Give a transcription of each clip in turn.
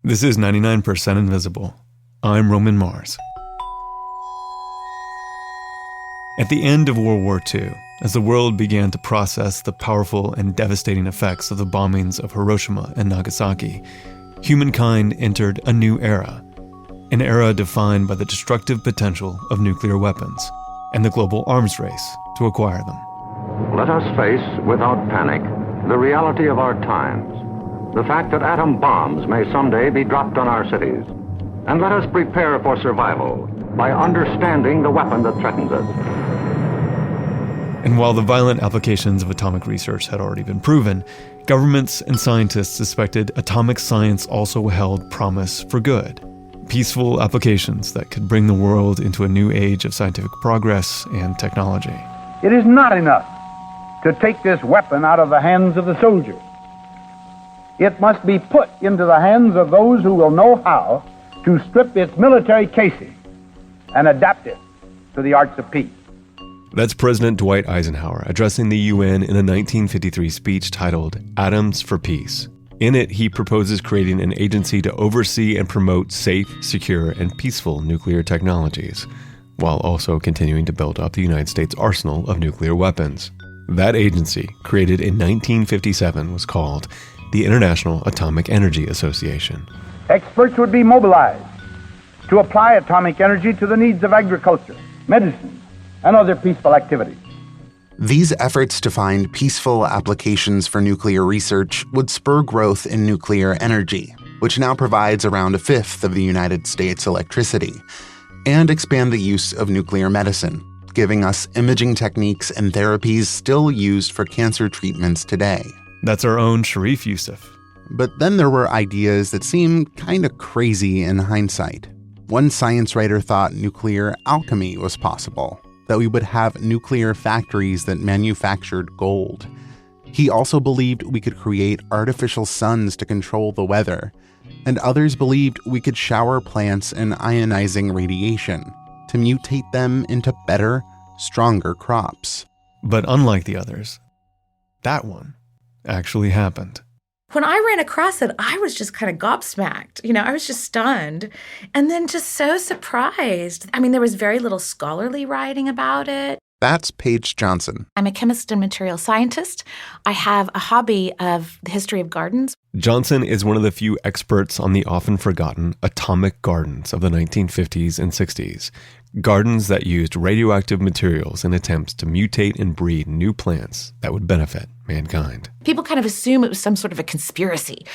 This is 99% Invisible. I'm Roman Mars. At the end of World War II, as the world began to process the powerful and devastating effects of the bombings of Hiroshima and Nagasaki, humankind entered a new era, an era defined by the destructive potential of nuclear weapons and the global arms race to acquire them. Let us face, without panic, the reality of our times. The fact that atom bombs may someday be dropped on our cities. And let us prepare for survival by understanding the weapon that threatens us. And while the violent applications of atomic research had already been proven, governments and scientists suspected atomic science also held promise for good. Peaceful applications that could bring the world into a new age of scientific progress and technology. It is not enough to take this weapon out of the hands of the soldier. It must be put into the hands of those who will know how to strip its military casing and adapt it to the arts of peace. That's President Dwight Eisenhower addressing the UN in a 1953 speech titled Atoms for Peace. In it, he proposes creating an agency to oversee and promote safe, secure, and peaceful nuclear technologies, while also continuing to build up the United States arsenal of nuclear weapons. That agency, created in 1957, was called the International Atomic Energy Association. Experts would be mobilized to apply atomic energy to the needs of agriculture, medicine, and other peaceful activities. These efforts to find peaceful applications for nuclear research would spur growth in nuclear energy, which now provides around a fifth of the United States' electricity, and expand the use of nuclear medicine, giving us imaging techniques and therapies still used for cancer treatments today. That's our own Sharif Youssef. But then there were ideas that seem kind of crazy in hindsight. One science writer thought nuclear alchemy was possible, that we would have nuclear factories that manufactured gold. He also believed we could create artificial suns to control the weather, and others believed we could shower plants in ionizing radiation to mutate them into better, stronger crops. But unlike the others, that one actually happened. When I ran across it, I was just kind of gobsmacked. I was just stunned and then just so surprised. There was very little scholarly writing about it. That's Paige Johnson. I'm a chemist and material scientist. I have a hobby of the history of gardens. Johnson is one of the few experts on the often forgotten atomic gardens of the 1950s and 60s. Gardens that used radioactive materials in attempts to mutate and breed new plants that would benefit mankind. People kind of assume it was some sort of a conspiracy.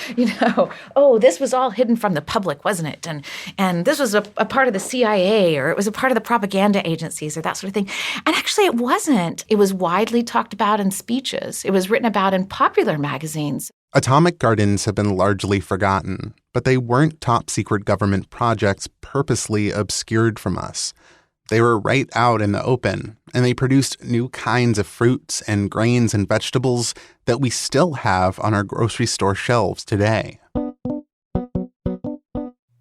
Oh, this was all hidden from the public, wasn't it? And this was a part of the CIA, or it was a part of the propaganda agencies, or that sort of thing. And actually it wasn't. It was widely talked about in speeches. It was written about in popular magazines. Atomic gardens have been largely forgotten, but they weren't top-secret government projects purposely obscured from us. They were right out in the open, and they produced new kinds of fruits and grains and vegetables that we still have on our grocery store shelves today.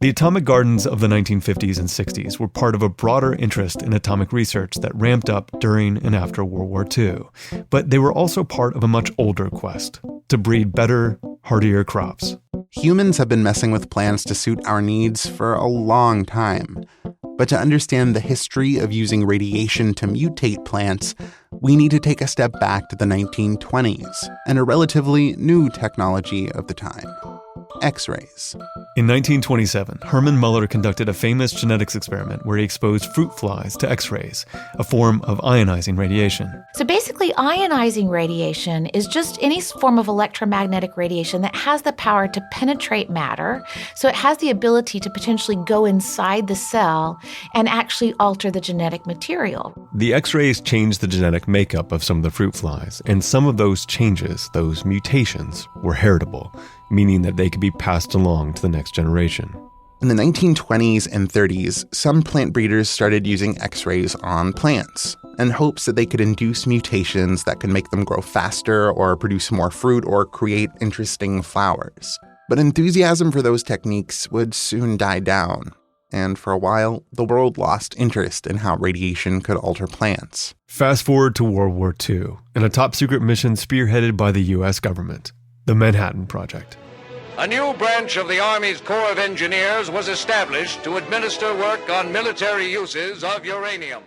The atomic gardens of the 1950s and 60s were part of a broader interest in atomic research that ramped up during and after World War II. But they were also part of a much older quest to breed better, hardier crops. Humans have been messing with plants to suit our needs for a long time. But to understand the history of using radiation to mutate plants, we need to take a step back to the 1920s and a relatively new technology of the time. X-rays. In 1927, Hermann Muller conducted a famous genetics experiment where he exposed fruit flies to X-rays, a form of ionizing radiation. So basically, ionizing radiation is just any form of electromagnetic radiation that has the power to penetrate matter. So it has the ability to potentially go inside the cell and actually alter the genetic material. The X-rays changed the genetic makeup of some of the fruit flies, and some of those changes, those mutations, were heritable, meaning that they could be passed along to the next generation. In the 1920s and 30s, some plant breeders started using X-rays on plants in hopes that they could induce mutations that could make them grow faster or produce more fruit or create interesting flowers. But enthusiasm for those techniques would soon die down. And for a while, the world lost interest in how radiation could alter plants. Fast forward to World War II, and a top-secret mission spearheaded by the U.S. government, the Manhattan Project. A new branch of the Army's Corps of Engineers was established to administer work on military uses of uranium.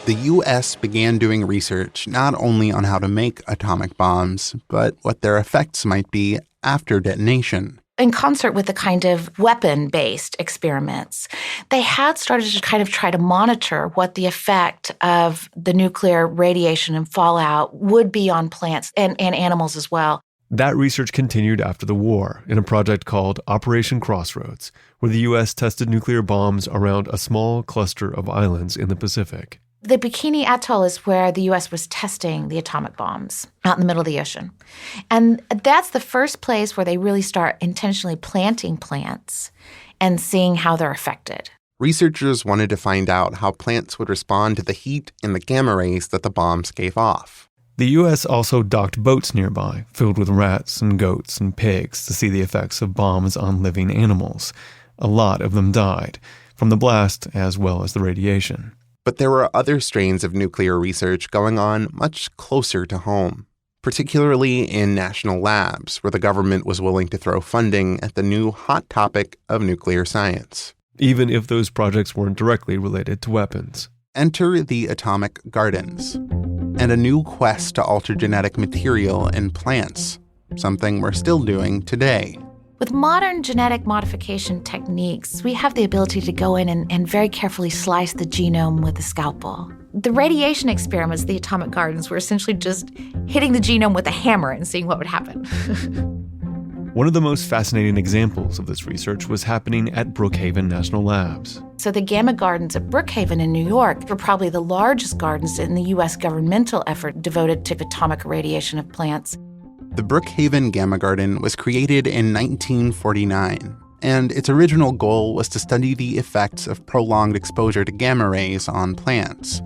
The U.S. began doing research not only on how to make atomic bombs, but what their effects might be after detonation. In concert with the kind of weapon-based experiments, they had started to kind of try to monitor what the effect of the nuclear radiation and fallout would be on plants and animals as well. That research continued after the war in a project called Operation Crossroads, where the U.S. tested nuclear bombs around a small cluster of islands in the Pacific. The Bikini Atoll is where the U.S. was testing the atomic bombs out in the middle of the ocean. And that's the first place where they really start intentionally planting plants and seeing how they're affected. Researchers wanted to find out how plants would respond to the heat and the gamma rays that the bombs gave off. The U.S. also docked boats nearby, filled with rats and goats and pigs to see the effects of bombs on living animals. A lot of them died, from the blast as well as the radiation. But there were other strains of nuclear research going on much closer to home, particularly in national labs where the government was willing to throw funding at the new hot topic of nuclear science. Even if those projects weren't directly related to weapons. Enter the atomic gardens, and a new quest to alter genetic material in plants, something we're still doing today. With modern genetic modification techniques, we have the ability to go in and very carefully slice the genome with a scalpel. The radiation experiments, the atomic gardens, were essentially just hitting the genome with a hammer and seeing what would happen. One of the most fascinating examples of this research was happening at Brookhaven National Labs. So the Gamma Gardens at Brookhaven in New York were probably the largest gardens in the U.S. governmental effort devoted to atomic irradiation of plants. The Brookhaven Gamma Garden was created in 1949, and its original goal was to study the effects of prolonged exposure to gamma rays on plants.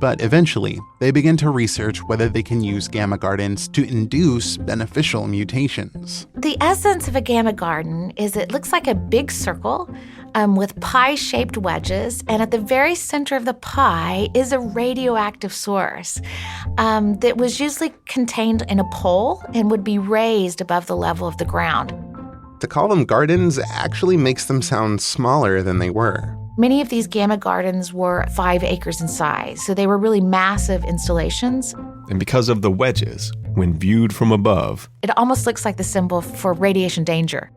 But eventually, they began to research whether they can use gamma gardens to induce beneficial mutations. The essence of a gamma garden is it looks like a big circle with pie-shaped wedges, and at the very center of the pie is a radioactive source that was usually contained in a pole and would be raised above the level of the ground. To call them gardens actually makes them sound smaller than they were. Many of these gamma gardens were 5 acres in size, so they were really massive installations. And because of the wedges, when viewed from above, it almost looks like the symbol for radiation danger.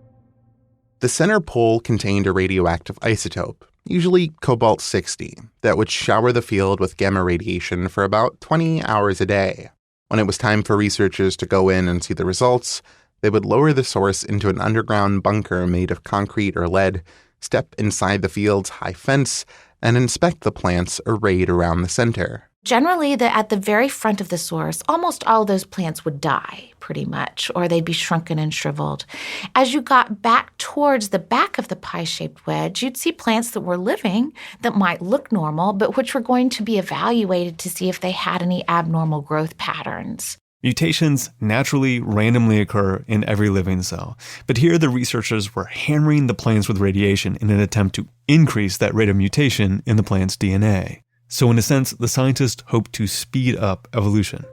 The center pole contained a radioactive isotope, usually cobalt-60, that would shower the field with gamma radiation for about 20 hours a day. When it was time for researchers to go in and see the results, they would lower the source into an underground bunker made of concrete or lead, step inside the field's high fence, and inspect the plants arrayed around the center. Generally, at the very front of the source, almost all of those plants would die, pretty much, or they'd be shrunken and shriveled. As you got back towards the back of the pie-shaped wedge, you'd see plants that were living that might look normal, but which were going to be evaluated to see if they had any abnormal growth patterns. Mutations naturally, randomly occur in every living cell. But here the researchers were hammering the plants with radiation in an attempt to increase that rate of mutation in the plant's DNA. So in a sense, the scientists hoped to speed up evolution.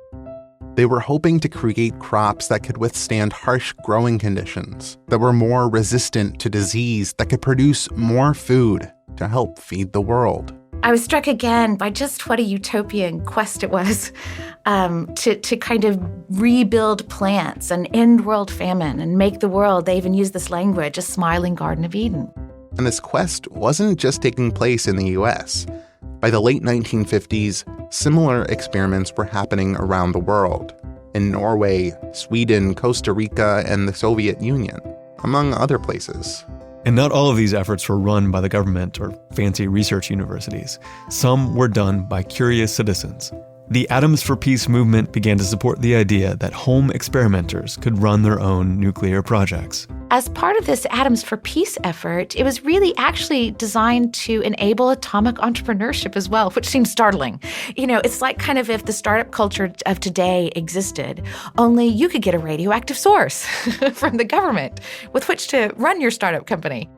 They were hoping to create crops that could withstand harsh growing conditions, that were more resistant to disease, that could produce more food to help feed the world. I was struck again by just what a utopian quest it was to kind of rebuild plants and end world famine and make the world, they even use this language, a smiling Garden of Eden. And this quest wasn't just taking place in the U.S. By the late 1950s, similar experiments were happening around the world, in Norway, Sweden, Costa Rica, and the Soviet Union, among other places. And not all of these efforts were run by the government or fancy research universities. Some were done by curious citizens. The Atoms for Peace movement began to support the idea that home experimenters could run their own nuclear projects. As part of this Atoms for Peace effort, it was really actually designed to enable atomic entrepreneurship as well, which seems startling. You know, it's like kind of if the startup culture of today existed, only you could get a radioactive source from the government with which to run your startup company.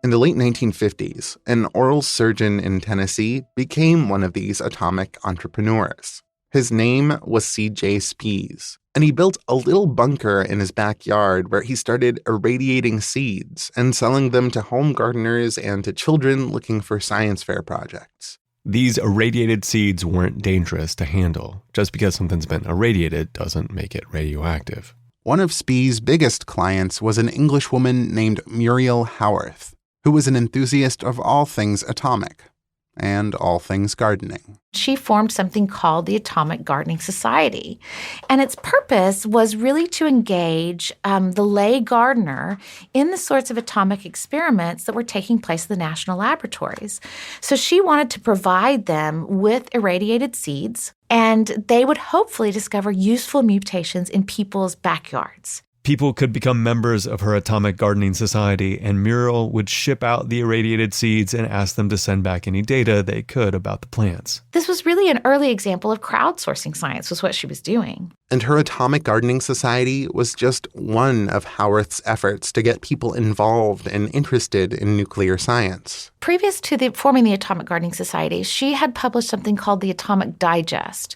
In the late 1950s, an oral surgeon in Tennessee became one of these atomic entrepreneurs. His name was C.J. Spies, And he built a little bunker in his backyard where he started irradiating seeds and selling them to home gardeners and to children looking for science fair projects. These irradiated seeds weren't dangerous to handle. Just because something's been irradiated doesn't make it radioactive. One of Spee's biggest clients was an Englishwoman named Muriel Howarth, who was an enthusiast of all things atomic and all things gardening. She formed something called the Atomic Gardening Society. And its purpose was really to engage the lay gardener in the sorts of atomic experiments that were taking place in the national laboratories. So she wanted to provide them with irradiated seeds, and they would hopefully discover useful mutations in people's backyards. People could become members of her Atomic Gardening Society, and Muriel would ship out the irradiated seeds and ask them to send back any data they could about the plants. This was really an early example of crowdsourcing science, was what she was doing. And her Atomic Gardening Society was just one of Howarth's efforts to get people involved and interested in nuclear science. Previous to forming the Atomic Gardening Society, she had published something called the Atomic Digest,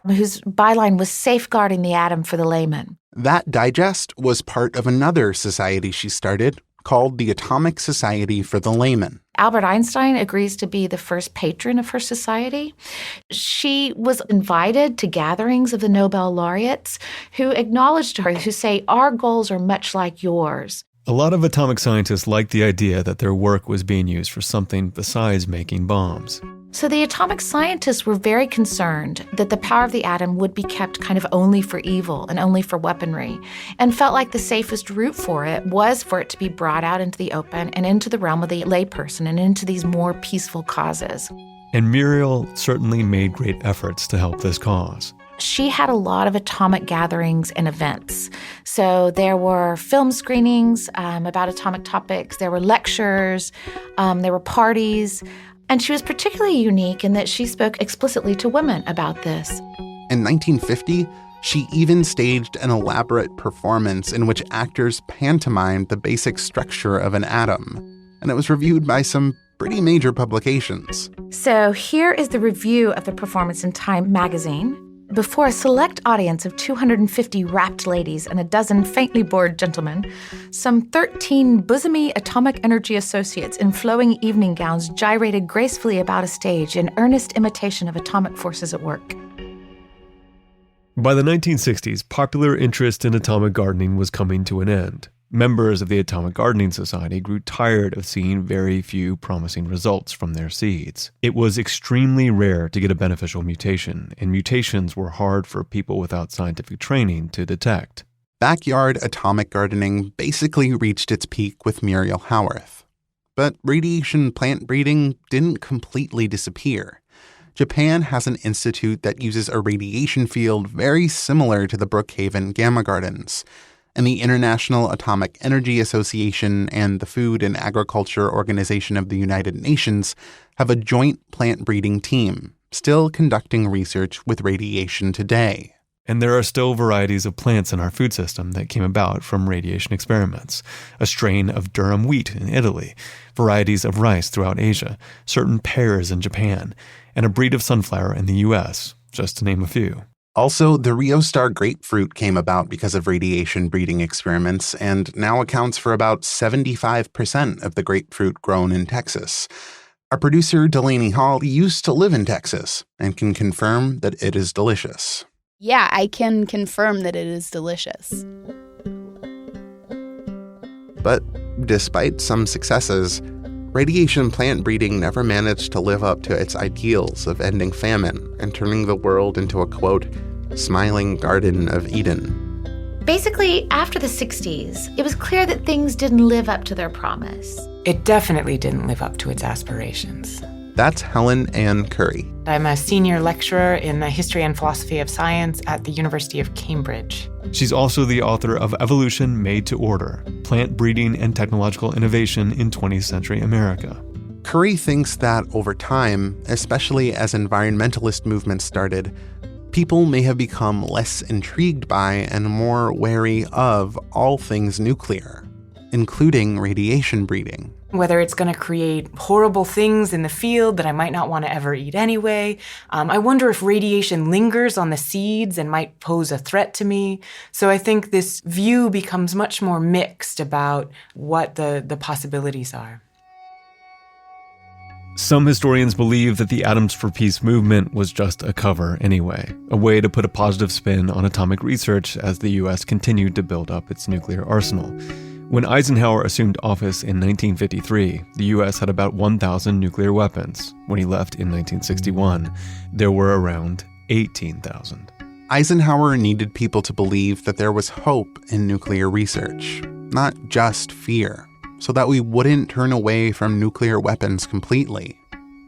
whose byline was Safeguarding the Atom for the Layman. That digest was part of another society she started called the Atomic Society for the Layman. Albert Einstein agrees to be the first patron of her society. She was invited to gatherings of the Nobel laureates who acknowledged her, who say, our goals are much like yours. A lot of atomic scientists liked the idea that their work was being used for something besides making bombs. So the atomic scientists were very concerned that the power of the atom would be kept kind of only for evil and only for weaponry, and felt like the safest route for it was for it to be brought out into the open and into the realm of the layperson and into these more peaceful causes. And Muriel certainly made great efforts to help this cause. She had a lot of atomic gatherings and events. So there were film screenings about atomic topics, there were lectures, there were parties. And she was particularly unique in that she spoke explicitly to women about this. In 1950, she even staged an elaborate performance in which actors pantomimed the basic structure of an atom, and it was reviewed by some pretty major publications. So here is the review of the performance in Time magazine. Before a select audience of 250 rapt ladies and a dozen faintly bored gentlemen, some 13 bosomy atomic energy associates in flowing evening gowns gyrated gracefully about a stage in earnest imitation of atomic forces at work. By the 1960s, popular interest in atomic gardening was coming to an end. Members of the Atomic Gardening Society grew tired of seeing very few promising results from their seeds. It was extremely rare to get a beneficial mutation, and mutations were hard for people without scientific training to detect. Backyard atomic gardening basically reached its peak with Muriel Howarth. But radiation plant breeding didn't completely disappear. Japan has an institute that uses a radiation field very similar to the Brookhaven Gamma Gardens. And the International Atomic Energy Association and the Food and Agriculture Organization of the United Nations have a joint plant breeding team, still conducting research with radiation today. And there are still varieties of plants in our food system that came about from radiation experiments. A strain of durum wheat in Italy, varieties of rice throughout Asia, certain pears in Japan, and a breed of sunflower in the US, just to name a few. Also, the Rio Star grapefruit came about because of radiation breeding experiments and now accounts for about 75% of the grapefruit grown in Texas. Our producer, Delaney Hall, used to live in Texas and can confirm that it is delicious. Yeah, I can confirm that it is delicious. But despite some successes, radiation plant breeding never managed to live up to its ideals of ending famine and turning the world into a, quote, smiling Garden of Eden. Basically, after the 60s, it was clear that things didn't live up to their promise. It definitely didn't live up to its aspirations. That's Helen Ann Curry. I'm a senior lecturer in the history and philosophy of science at the University of Cambridge. She's also the author of Evolution Made to Order, Plant Breeding and Technological Innovation in 20th Century America. Curry thinks that over time, especially as environmentalist movements started, people may have become less intrigued by and more wary of all things nuclear. including radiation breeding. Whether it's going to create horrible things in the field that I might not want to ever eat anyway. I wonder if radiation lingers on the seeds and might pose a threat to me. So I think this view becomes much more mixed about what the possibilities are. Some historians believe that the Atoms for Peace movement was just a cover anyway, a way to put a positive spin on atomic research as the US continued to build up its nuclear arsenal. When Eisenhower assumed office in 1953, the US had about 1,000 nuclear weapons. When he left in 1961, there were around 18,000. Eisenhower needed people to believe that there was hope in nuclear research, not just fear, so that we wouldn't turn away from nuclear weapons completely.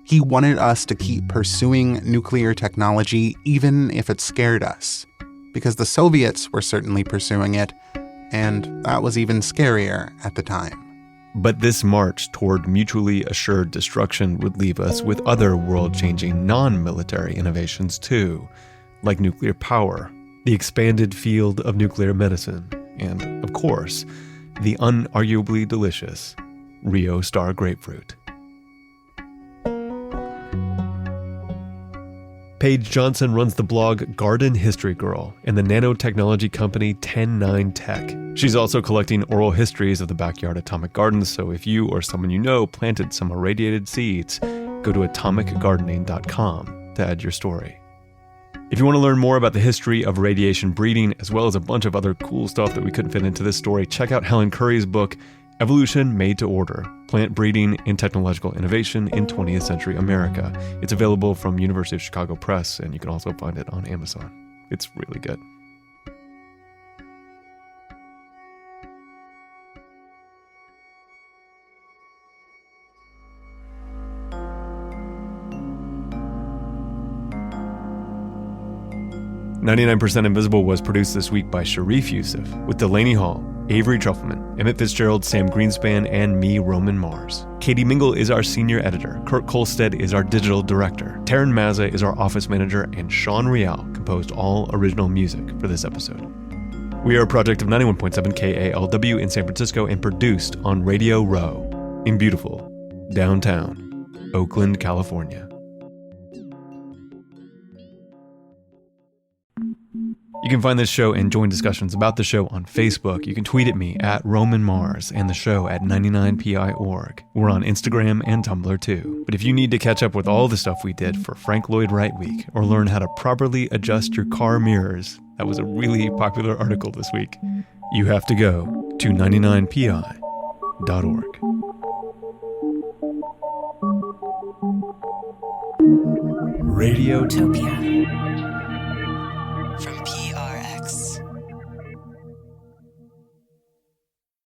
He wanted us to keep pursuing nuclear technology even if it scared us, because the Soviets were certainly pursuing it, and that was even scarier at the time. But this march toward mutually assured destruction would leave us with other world-changing non-military innovations too, like nuclear power, the expanded field of nuclear medicine, and, of course, the unarguably delicious Rio Star grapefruit. Paige Johnson runs the blog Garden History Girl and the nanotechnology company 109 Tech. She's also collecting oral histories of the backyard atomic gardens, so if you or someone you know planted some irradiated seeds, go to atomicgardening.com to add your story. If you want to learn more about the history of radiation breeding, as well as a bunch of other cool stuff that we couldn't fit into this story, check out Helen Curry's book, Evolution Made to Order: Plant Breeding and Technological Innovation in 20th Century America. It's available from University of Chicago Press, and you can also find it on Amazon. It's really good. "99% Invisible" was produced this week by Sharif Youssef, with Delaney Hall, Avery Trufelman, Emmett Fitzgerald, Sam Greenspan, and me, Roman Mars. Katie Mingle is our senior editor. Kurt Kolstad is our digital director. Taryn Mazza is our office manager, and Sean Rial composed all original music for this episode. We are a project of 91.7 KALW in San Francisco and produced on Radio Row in beautiful downtown Oakland, California. You can find this show and join discussions about the show on Facebook. You can tweet at me at Roman Mars and the show at 99pi.org. We're on Instagram and Tumblr too. But if you need to catch up with all the stuff we did for Frank Lloyd Wright Week or learn how to properly adjust your car mirrors, that was a really popular article this week, you have to go to 99pi.org. Radiotopia.